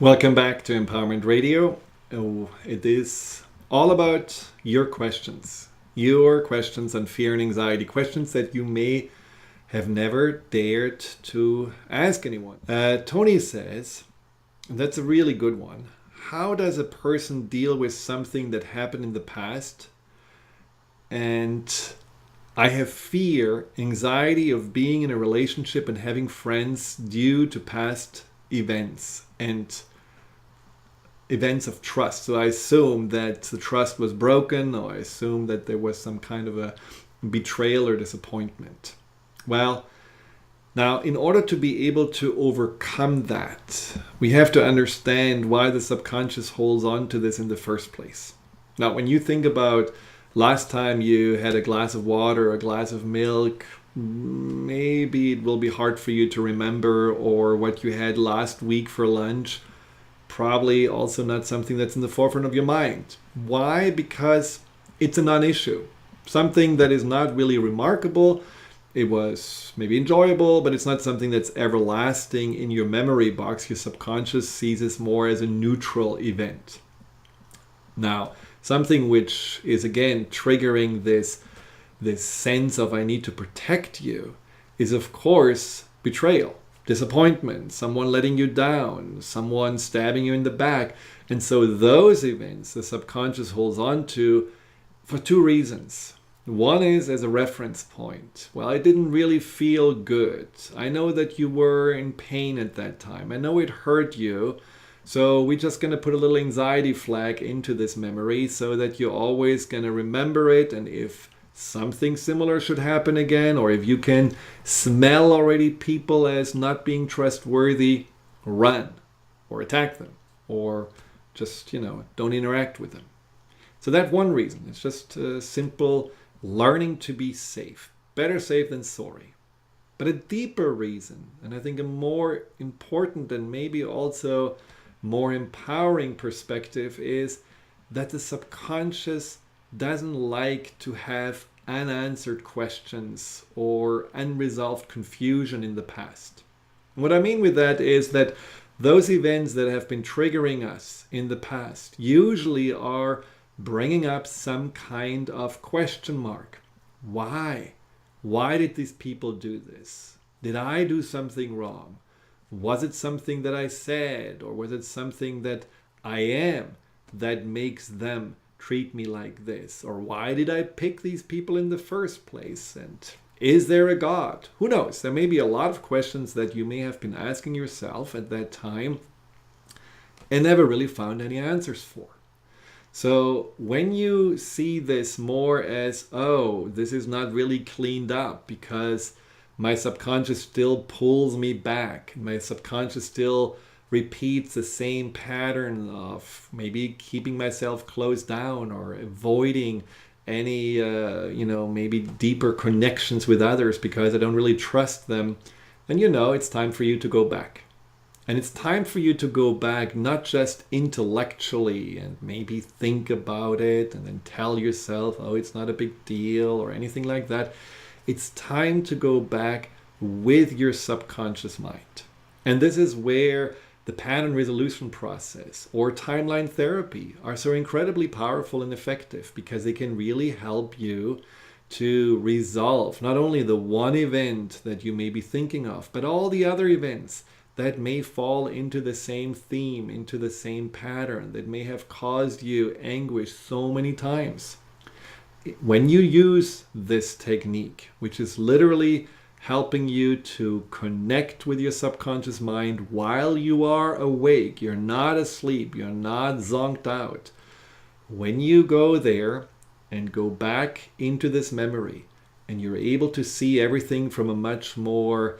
Welcome back to Empowerment Radio. Oh, it is all about your questions on fear and anxiety, questions that you may have never dared to ask anyone. Tony says, and that's a really good one, how does a person deal with something that happened in the past? And I have fear, anxiety of being in a relationship and having friends due to past events and events of trust. So I assume that the trust was broken, or I assume that there was some kind of a betrayal or disappointment. Well, now in order to be able to overcome that, we have to understand why the subconscious holds on to this in the first place. Now, when you think about last time you had a glass of water, a glass of milk, maybe it will be hard for you to remember, or what you had last week for lunch, probably also not something that's in the forefront of your mind. Why? Because it's a non-issue. Something that is not really remarkable. It was maybe enjoyable, but it's not something that's everlasting in your memory box. Your subconscious sees this more as a neutral event. Now, something which is again triggering this sense of I need to protect you is of course betrayal. Disappointment, someone letting you down, someone stabbing you in the back. And so those events the subconscious holds on to for two reasons. One is as a reference point. Well, I didn't really feel good. I know that you were in pain at that time. I know it hurt you. So we're just going to put a little anxiety flag into this memory so that you're always going to remember it. And if something similar should happen again, or if you can smell already people as not being trustworthy, run or attack them, or just, don't interact with them. So that's one reason. It's just simple learning to be safe. Better safe than sorry. But a deeper reason, and I think a more important and maybe also more empowering perspective, is that the subconscious doesn't like to have unanswered questions or unresolved confusion in the past. What I mean with that is that those events that have been triggering us in the past usually are bringing up some kind of question mark. Why? Why did these people do this? Did I do something wrong? Was it something that I said, or was it something that I am that makes them treat me like this? Or why did I pick these people in the first place? And is there a God? Who knows? There may be a lot of questions that you may have been asking yourself at that time and never really found any answers for. So when you see this more as, oh, this is not really cleaned up because my subconscious still pulls me back, my subconscious still repeats the same pattern of maybe keeping myself closed down or avoiding any, maybe deeper connections with others because I don't really trust them, then it's time for you to go back. And it's time for you to go back not just intellectually and maybe think about it and then tell yourself, oh, it's not a big deal or anything like that. It's time to go back with your subconscious mind. And this is where the pattern resolution process or timeline therapy are so incredibly powerful and effective, because they can really help you to resolve not only the one event that you may be thinking of, but all the other events that may fall into the same theme, into the same pattern, that may have caused you anguish so many times. When you use this technique, which is literally helping you to connect with your subconscious mind while you are awake, you're not asleep, you're not zonked out. When you go there and go back into this memory, and you're able to see everything from a much more,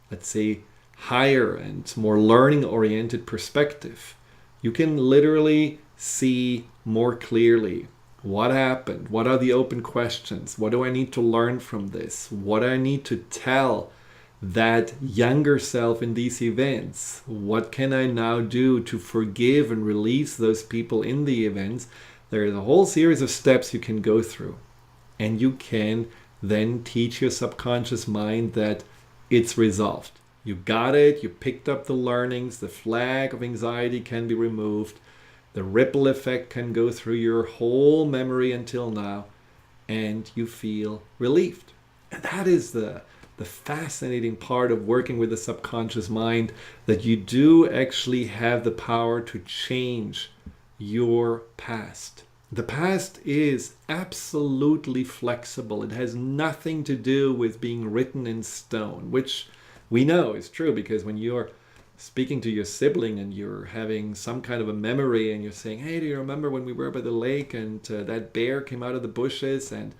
let's say, higher and more learning-oriented perspective, you can literally see more clearly what happened, what are the open questions, what do I need to learn from this, what do I need to tell that younger self in these events, what can I now do to forgive and release those people in the events. There is a whole series of steps you can go through, and you can then teach your subconscious mind that it's resolved. You got it, you picked up the learnings, the flag of anxiety can be removed, the ripple effect can go through your whole memory until now, and you feel relieved. And that is the fascinating part of working with the subconscious mind, that you do actually have the power to change your past. The past is absolutely flexible. It has nothing to do with being written in stone, which we know is true, because when you're speaking to your sibling and you're having some kind of a memory and you're saying, hey, do you remember when we were by the lake and that bear came out of the bushes? And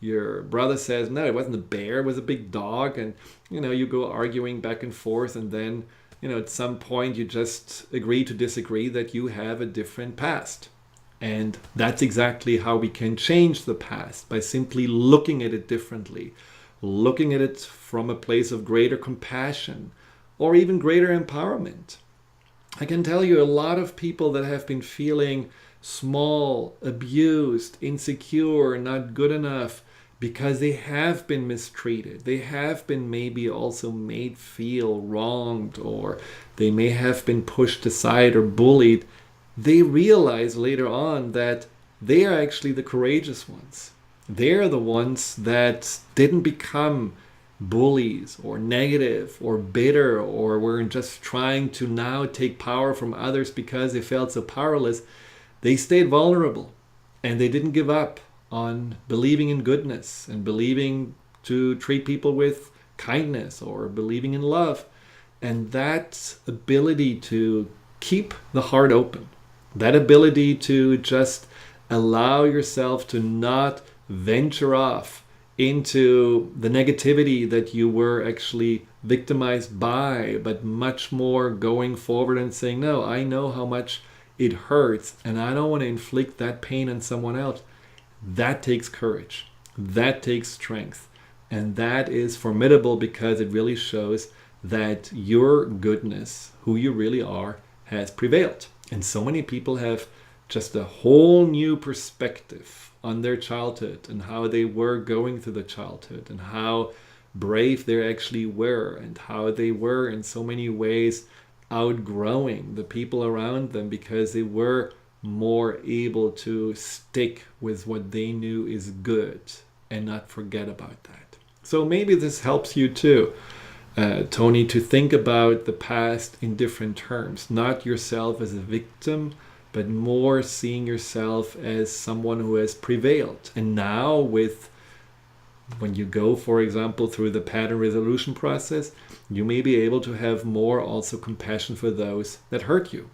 your brother says, no, it wasn't a bear, it was a big dog. And, you go arguing back and forth. And then, at some point you just agree to disagree that you have a different past. And that's exactly how we can change the past, by simply looking at it differently, looking at it from a place of greater compassion or even greater empowerment. I can tell you a lot of people that have been feeling small, abused, insecure, not good enough, because they have been mistreated. They have been maybe also made feel wronged, or they may have been pushed aside or bullied. They realize later on that they are actually the courageous ones. They're the ones that didn't become bullies or negative or bitter, or were just trying to now take power from others because they felt so powerless. They stayed vulnerable, and they didn't give up on believing in goodness and believing to treat people with kindness or believing in love. And that ability to keep the heart open, that ability to just allow yourself to not venture off into the negativity that you were actually victimized by, but much more going forward and saying, no, I know how much it hurts and I don't want to inflict that pain on someone else. That takes courage. That takes strength. And that is formidable, because it really shows that your goodness, who you really are, has prevailed. And so many people have just a whole new perspective on their childhood and how they were going through the childhood and how brave they actually were and how they were in so many ways outgrowing the people around them, because they were more able to stick with what they knew is good and not forget about that. So maybe this helps you too, Tony, to think about the past in different terms, not yourself as a victim, but more seeing yourself as someone who has prevailed. And now when you go, for example, through the pattern resolution process, you may be able to have more also compassion for those that hurt you.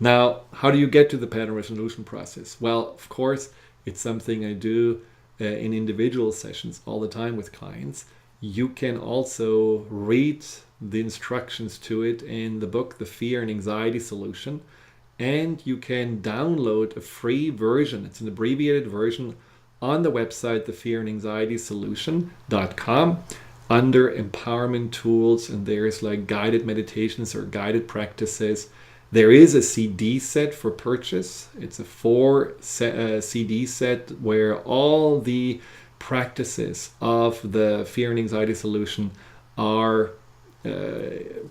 Now, how do you get to the pattern resolution process? Well, of course, it's something I do in individual sessions all the time with clients. You can also read the instructions to it in the book, The Fear and Anxiety Solution. And you can download a free version. It's an abbreviated version on the website, thefearandanxietysolution.com, under empowerment tools. And there's like guided meditations or guided practices. There is a CD set for purchase. It's a 4 CD set where all the practices of the Fear and Anxiety Solution are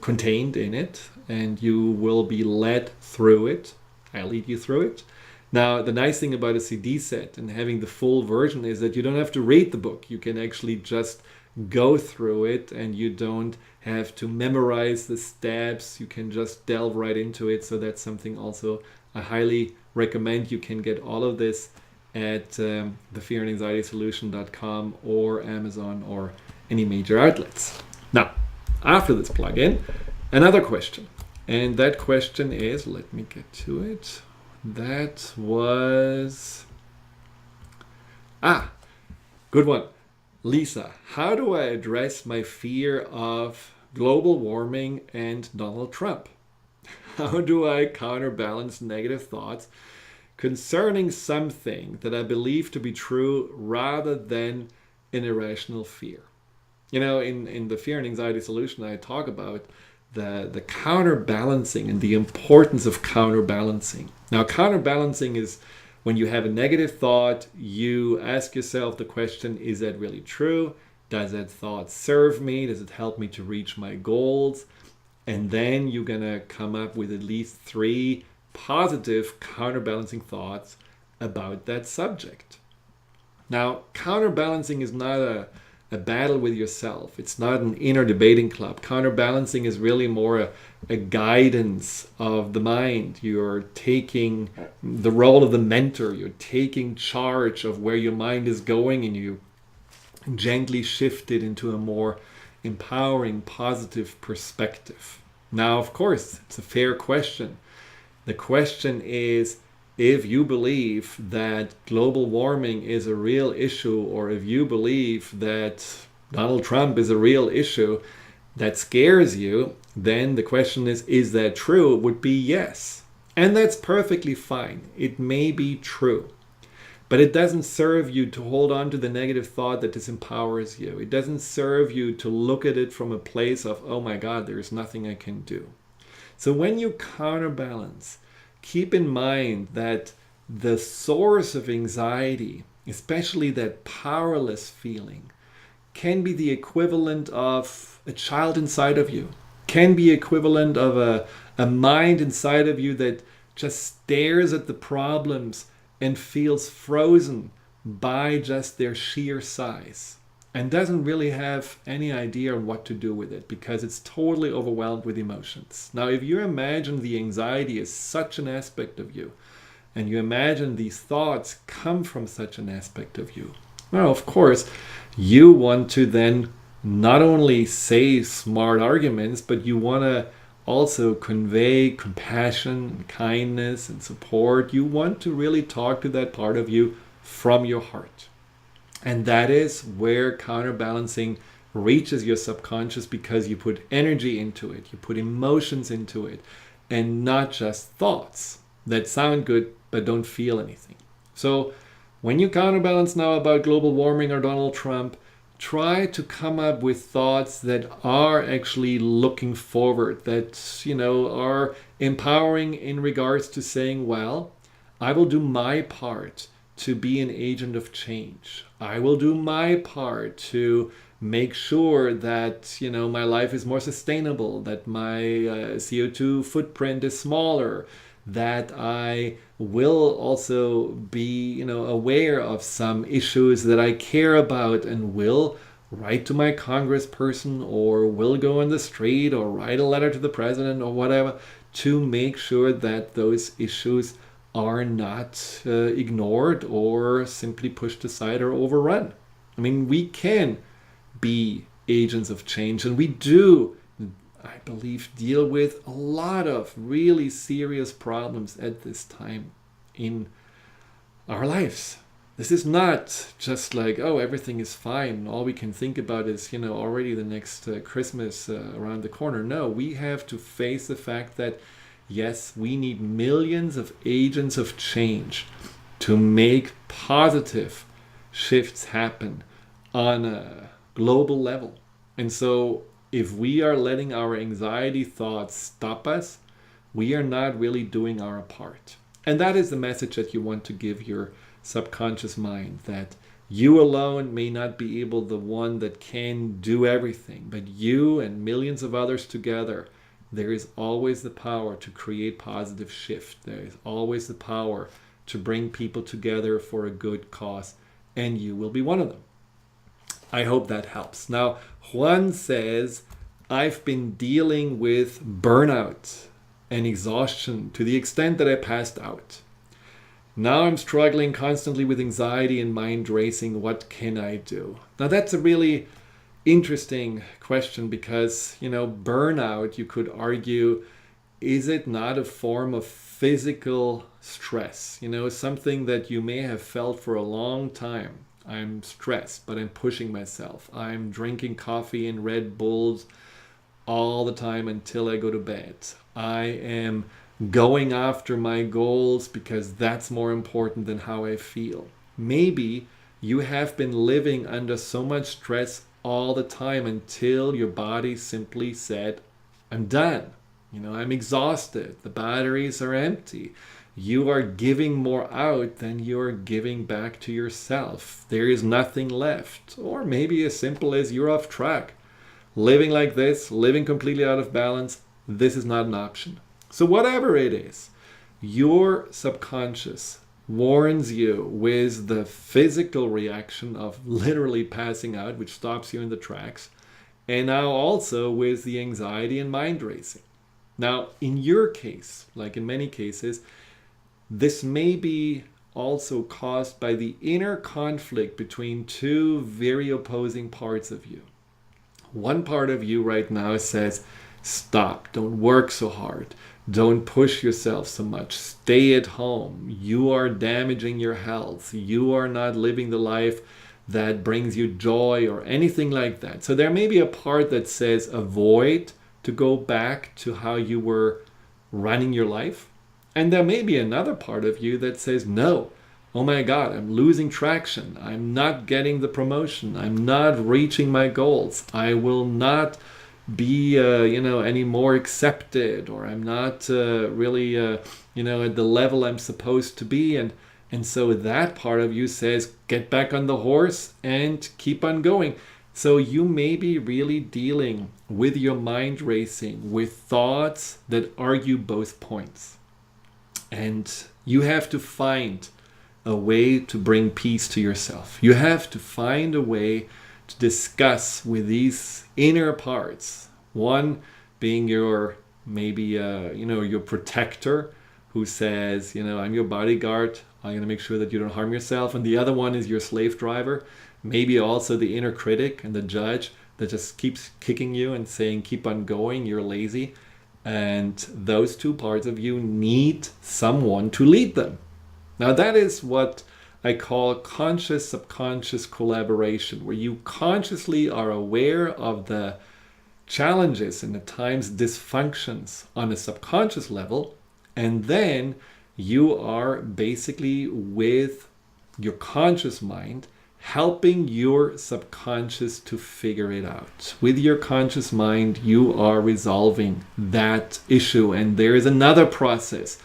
contained in it, and you will be led through it. I'll lead you through it. Now, the nice thing about a CD set and having the full version is that you don't have to read the book. You can actually just go through it, and you don't have to memorize the steps. You can just delve right into it. So that's something also I highly recommend. You can get all of this at thefearandanxietysolution.com or Amazon or any major outlets. Now, after this plugin, another question. And that question is, let me get to it. That was, good one. Lisa, how do I address my fear of global warming and Donald Trump? How do I counterbalance negative thoughts concerning something that I believe to be true rather than an irrational fear? In the Fear and Anxiety Solution, I talk about the counterbalancing and the importance of counterbalancing. Now, counterbalancing is when you have a negative thought, you ask yourself the question, is that really true? Does that thought serve me? Does it help me to reach my goals? And then you're going to come up with at least 3 positive counterbalancing thoughts about that subject. Now, counterbalancing is not a battle with yourself. It's not an inner debating club. Counterbalancing is really more a guidance of the mind. You're taking the role of the mentor. You're taking charge of where your mind is going, and you gently shift it into a more empowering, positive perspective. Now, of course, it's a fair question. The question is, if you believe that global warming is a real issue, or if you believe that Donald Trump is a real issue that scares you, then the question is that true? It would be yes. And that's perfectly fine. It may be true. But it doesn't serve you to hold on to the negative thought that disempowers you. It doesn't serve you to look at it from a place of, oh my God, there's nothing I can do. So when you counterbalance, keep in mind that the source of anxiety, especially that powerless feeling, can be the equivalent of a child inside of you, can be equivalent of a mind inside of you that just stares at the problems and feels frozen by just their sheer size and doesn't really have any idea what to do with it because it's totally overwhelmed with emotions. Now, if you imagine the anxiety as such an aspect of you, and you imagine these thoughts come from such an aspect of you, well, of course, you want to then not only say smart arguments, but you want to also convey compassion and kindness and support. You want to really talk to that part of you from your heart. And that is where counterbalancing reaches your subconscious, because you put energy into it, you put emotions into it, and not just thoughts that sound good but don't feel anything. So when you counterbalance now about global warming or Donald Trump, try to come up with thoughts that are actually looking forward, that, are empowering in regards to saying, well, I will do my part to be an agent of change. I will do my part to make sure that, my life is more sustainable, that my CO2 footprint is smaller, that I will also be, aware of some issues that I care about, and will write to my congressperson, or will go on the street, or write a letter to the president, or whatever, to make sure that those issues are not ignored or simply pushed aside or overrun. I mean, we can be agents of change, and we do, I believe, deal with a lot of really serious problems at this time in our lives. This is not just like, oh, everything is fine, all we can think about is, already the next Christmas around the corner. No, we have to face the fact that, yes, we need millions of agents of change to make positive shifts happen on a global level. And so if we are letting our anxiety thoughts stop us, we are not really doing our part. And that is the message that you want to give your subconscious mind, that you alone may not be the one that can do everything, but you and millions of others together, there is always the power to create positive shift. There is always the power to bring people together for a good cause, and you will be one of them. I hope that helps. Now, Juan says, I've been dealing with burnout and exhaustion to the extent that I passed out. Now I'm struggling constantly with anxiety and mind racing. What can I do? Now, that's a really interesting question, because, burnout, you could argue, is it not a form of physical stress? Something that you may have felt for a long time. I'm stressed, but I'm pushing myself. I'm drinking coffee and Red Bulls all the time until I go to bed. I am going after my goals because that's more important than how I feel. Maybe you have been living under so much stress all the time until your body simply said, I'm done. I'm exhausted. The batteries are empty. you are giving more out than you are giving back to yourself. There is nothing left. Or maybe as simple as you're off track. Living like this, living completely out of balance, this is not an option. So whatever it is, your subconscious warns you with the physical reaction of literally passing out, which stops you in the tracks, and now also with the anxiety and mind racing. Now, in your case, like in many cases, this may be also caused by the inner conflict between two very opposing parts of you. One part of you right now says, stop, don't work so hard, don't push yourself so much, stay at home, you are damaging your health, you are not living the life that brings you joy or anything like that. So there may be a part that says avoid to go back to how you were running your life. And there may be another part of you that says, no, oh my God, I'm losing traction. I'm not getting the promotion. I'm not reaching my goals. I will not be, any more accepted, or I'm not really, at the level I'm supposed to be. And so that part of you says, get back on the horse and keep on going. So you may be really dealing with your mind racing, with thoughts that argue both points. And you have to find a way to bring peace to yourself. You have to find a way to discuss with these inner parts. One being your, maybe, your protector who says, I'm your bodyguard. I'm going to make sure that you don't harm yourself. And the other one is your slave driver. Maybe also the inner critic and the judge that just keeps kicking you and saying, keep on going, you're lazy. And those two parts of you need someone to lead them. Now that is what I call conscious-subconscious collaboration, where you consciously are aware of the challenges and at times dysfunctions on a subconscious level, and then you are basically with your conscious mind helping your subconscious to figure it out. With your conscious mind, you are resolving that issue. And there is another process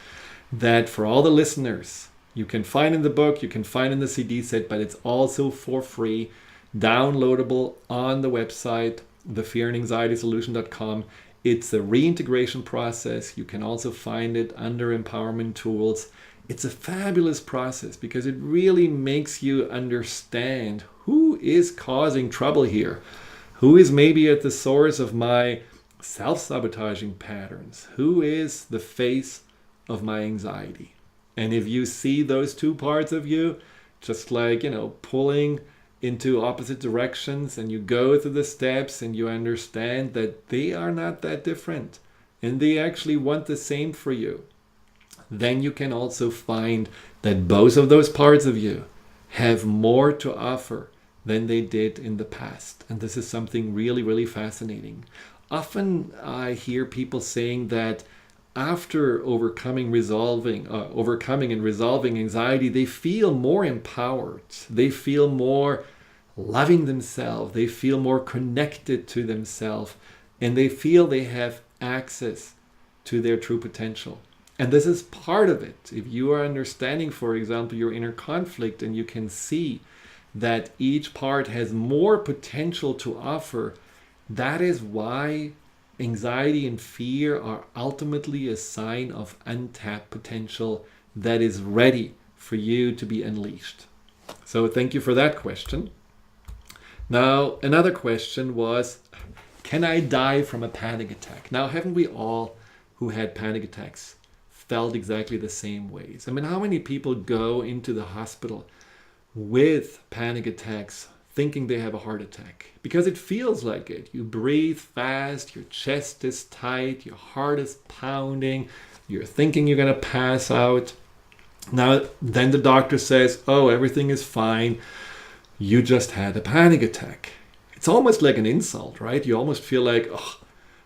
that for all the listeners, you can find in the book, you can find in the CD set, but it's also for free, downloadable on the website, thefearandanxietysolution.com. It's a reintegration process. You can also find it under Empowerment Tools. It's a fabulous process because it really makes you understand who is causing trouble here, who is maybe at the source of my self-sabotaging patterns, who is the face of my anxiety. And if you see those two parts of you, just like, pulling into opposite directions, and you go through the steps and you understand that they are not that different and they actually want the same for you, then you can also find that both of those parts of you have more to offer than they did in the past. And this is something really, really fascinating. Often I hear people saying that after overcoming and resolving anxiety, they feel more empowered. They feel more loving themselves. They feel more connected to themselves. And they feel they have access to their true potential. And this is part of it. If you are understanding, for example, your inner conflict, and you can see that each part has more potential to offer, that is why anxiety and fear are ultimately a sign of untapped potential that is ready for you to be unleashed. So thank you for that question. Now, another question was, can I die from a panic attack? Now, haven't we all who had panic attacks felt exactly the same ways? I mean, how many people go into the hospital with panic attacks thinking they have a heart attack? Because it feels like it. You breathe fast, your chest is tight, your heart is pounding, you're thinking you're going to pass out. Now, then the doctor says, oh, everything is fine. You just had a panic attack. It's almost like an insult, right? You almost feel like, oh,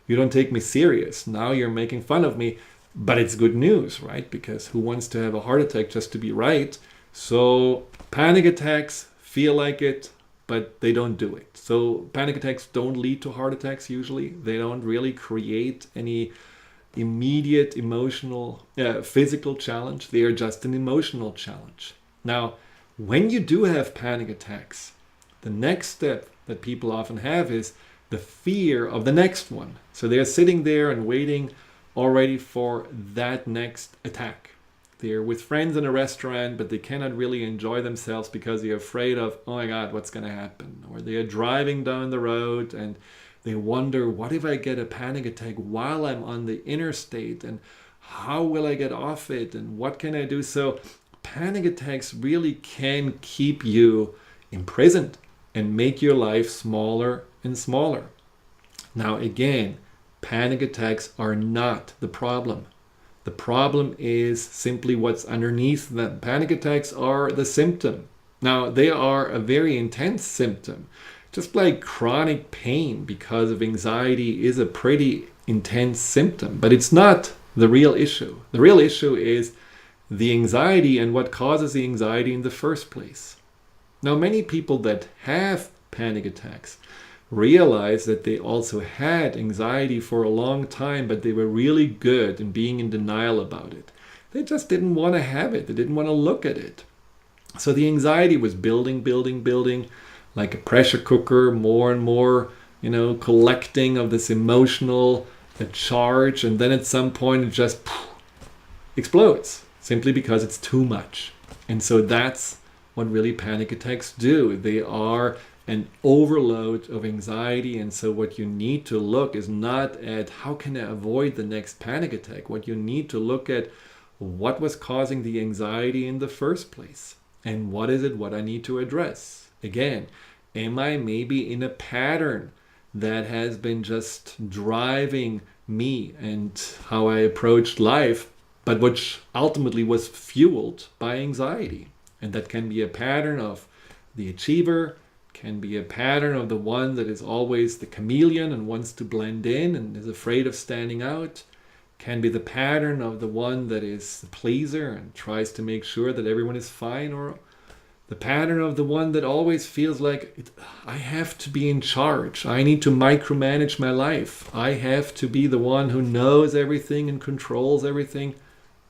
you don't take me serious. Now you're making fun of me. But it's good news, right? Because who wants to have a heart attack just to be right? So panic attacks feel like it, but they don't do it. So panic attacks don't lead to heart attacks usually. They don't really create any immediate physical challenge. They are just an emotional challenge. Now, when you do have panic attacks, the next step that people often have is the fear of the next one. So they're sitting there and waiting already for that next attack. They're with friends in a restaurant, but they cannot really enjoy themselves because they're afraid of, oh my God, what's going to happen? Or they are driving down the road and they wonder, what if I get a panic attack while I'm on the interstate? And how will I get off it? And what can I do? So panic attacks really can keep you imprisoned and make your life smaller and smaller. Now, again, panic attacks are not the problem. The problem is simply what's underneath them. Panic attacks are the symptom. Now, they are a very intense symptom. Just like chronic pain because of anxiety is a pretty intense symptom, but it's not the real issue. The real issue is the anxiety and what causes the anxiety in the first place. Now, many people that have panic attacks realize that they also had anxiety for a long time, but they were really good in being in denial about it. They just didn't want to have it. They didn't want to look at it. So the anxiety was building, like a pressure cooker, more and more, collecting of this emotional charge. And then at some point it just explodes simply because it's too much. And so that's what really panic attacks do. They are an overload of anxiety. And so what you need to look is not at how can I avoid the next panic attack. What you need to look at, what was causing the anxiety in the first place? And what is it what I need to address? Again, am I maybe in a pattern that has been just driving me and how I approached life, but which ultimately was fueled by anxiety? And that can be a pattern of the achiever, can be a pattern of the one that is always the chameleon and wants to blend in and is afraid of standing out, can be the pattern of the one that is the pleaser and tries to make sure that everyone is fine, or the pattern of the one that always feels like I have to be in charge. I need to micromanage my life. I have to be the one who knows everything and controls everything.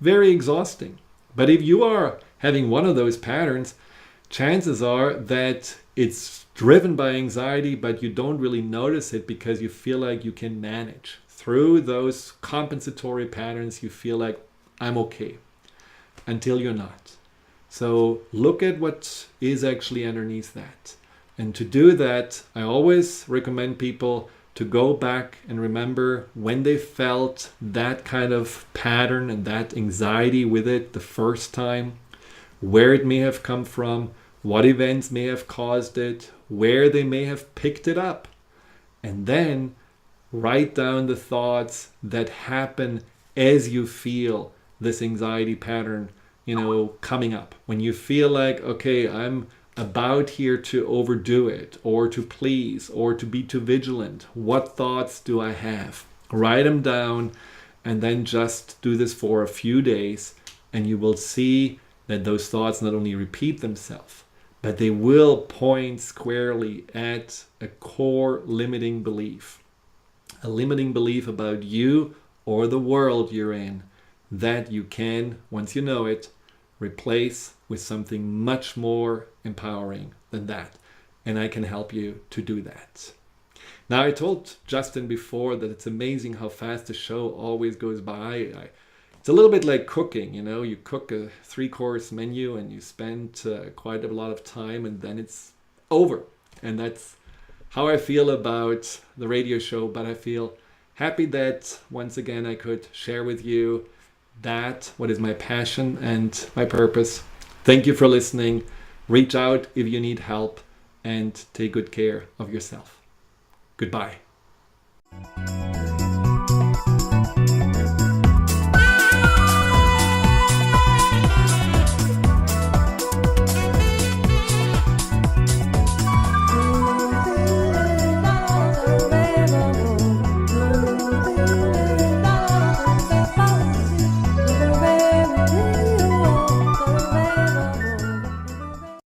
Very exhausting. But if you are having one of those patterns, chances are that it's driven by anxiety, but you don't really notice it because you feel like you can manage. Through those compensatory patterns, you feel like I'm okay until you're not. So look at what is actually underneath that. And to do that, I always recommend people to go back and remember when they felt that kind of pattern and that anxiety with it the first time, where it may have come from, what events may have caused it, where they may have picked it up. And then write down the thoughts that happen as you feel this anxiety pattern, coming up. When you feel like, okay, I'm about here to overdo it, or to please, or to be too vigilant, what thoughts do I have? Write them down and then just do this for a few days, and you will see that those thoughts not only repeat themselves, but they will point squarely at a core limiting belief. A limiting belief about you or the world you're in that you can, once you know it, replace with something much more empowering than that. And I can help you to do that. Now, I told Justin before that it's amazing how fast the show always goes by. It's a little bit like cooking, you cook a 3-course menu and you spend quite a lot of time and then it's over. And that's how I feel about the radio show, but I feel happy that once again I could share with you that what is my passion and my purpose. Thank you for listening. Reach out if you need help and take good care of yourself. Goodbye.